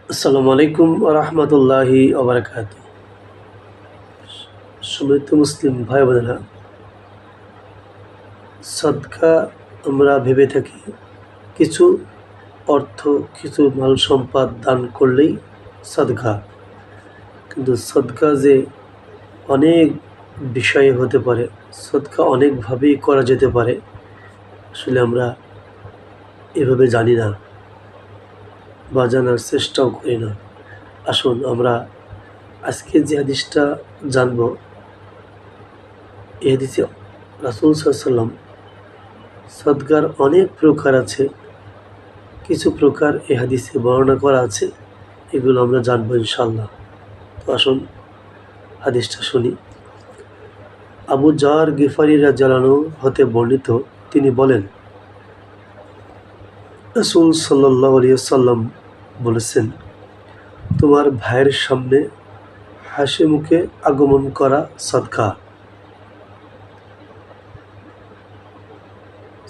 আসসালামু আলাইকুম রহমতুল্লাহি ওবরাকাত। সম্মানিত মুসলিম ভাই বোনেরা, সদকা আমরা ভেবে থাকি কিছু অর্থ, কিছু মাল সম্পদ দান করলেই সদকা। কিন্তু সদকা যে অনেক বিষয়ে হতে পারে, সদকা অনেকভাবেই করা যেতে পারে। আসলে আমরা এভাবে জানি না বা জানার চেষ্টাও করি না। আসুন আমরা আজকে যে হাদিসটা জানব, এই হাদিসে রাসূল সাল্লাল্লাহু আলাইহি ওয়াসাল্লাম সদকার অনেক প্রকার আছে, কিছু প্রকার এ হাদিসে বর্ণনা করা আছে, এগুলো আমরা জানবো ইনশাআল্লাহ। তো আসুন হাদিসটা শুনি। আবু যর গিফারি রাদিয়াল্লাহু আনহু হতে বর্ণিত, তিনি বলেন, রাসূল সাল্লাল্লাহু আলাইহি ওয়াসাল্লাম বলেছেন, তোমার ভাইয়ের সামনে হাসি মুখে আগমন করা সদকা।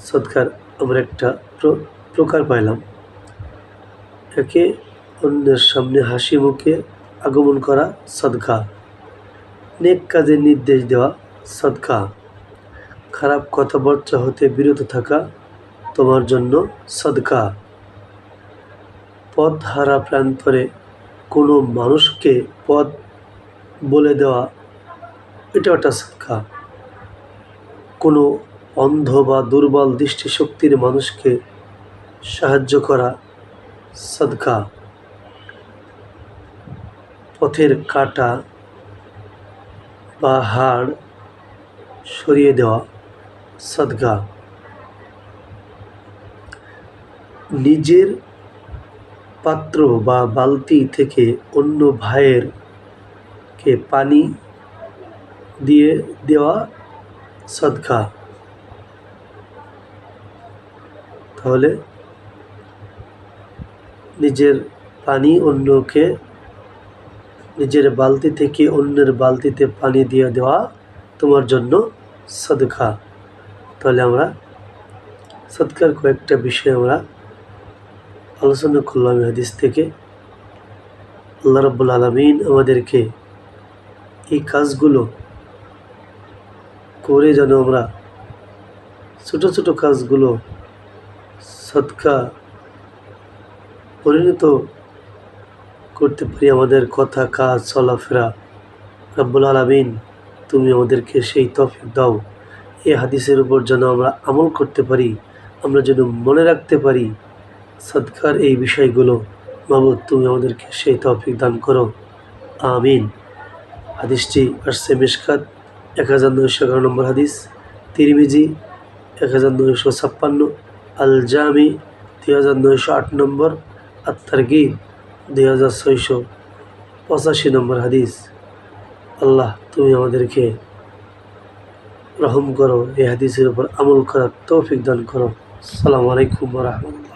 সদকার আমরা একটা প্রকার পাইলাম, একে অন্যের সামনে হাসি মুখে আগমন করা সদকা, নেক কাজের নির্দেশ দেওয়া সদকা, খারাপ কথাবার্তা হতে বিরত থাকা তোমার জন্য সদকা, পথ হারা প্রান্তরে কোনো মানুষকে পথ বলে দেওয়া, এটা একটা সদকা, কোনো অন্ধ বা দুর্বল দৃষ্টিশক্তির মানুষকে সাহায্য করা সদকা, পথের কাঁটা বা হাড় সরিয়ে দেওয়া সদকা, নিজের পাত্র বা বালতি থেকে অন্য ভাইয়ের কে পানি দিয়ে দেওয়া সদকা। তাহলে নিজের পানি অন্যকে, নিজের বালতি থেকে অন্যের বালতিতে পানি দিয়ে দেওয়া তোমার জন্য সদকা। তাহলে আমরা সদকার কয়েকটা বিষয় আমরা আলোচনা করলাম এই হাদিস থেকে। আল্লাহ রাব্বুল আলামিন আমাদেরকে এই কাজগুলো করে যেন আমরা ছোট ছোট কাজগুলো সদকা পরিণত করতে পারি, আমাদের কথা, কাজ, চলাফেরা। রাব্বুল আলামিন তুমি আমাদেরকে সেই তৌফিক দাও, এই হাদিসের উপর যেন আমরা আমল করতে পারি, আমরা যেন মনে রাখতে পারি সদকার এই বিষয়গুলো। মাবুদ তুমি আমাদেরকে সেই তৌফিক দান করো, আমিন। হাদিসটি আসছে মিশকাত 1911 নম্বর হাদিস, তিরমিজি 1956, আল জামি 2908 নম্বর, আত তারগীব 2685 নম্বর হাদিস। আল্লাহ তুমি আমাদেরকে রহম করো, এই হাদিসের উপর আমল করার তৌফিক দান করো। আসসালামু আলাইকুম ওয়া রাহমাতুল্লাহ।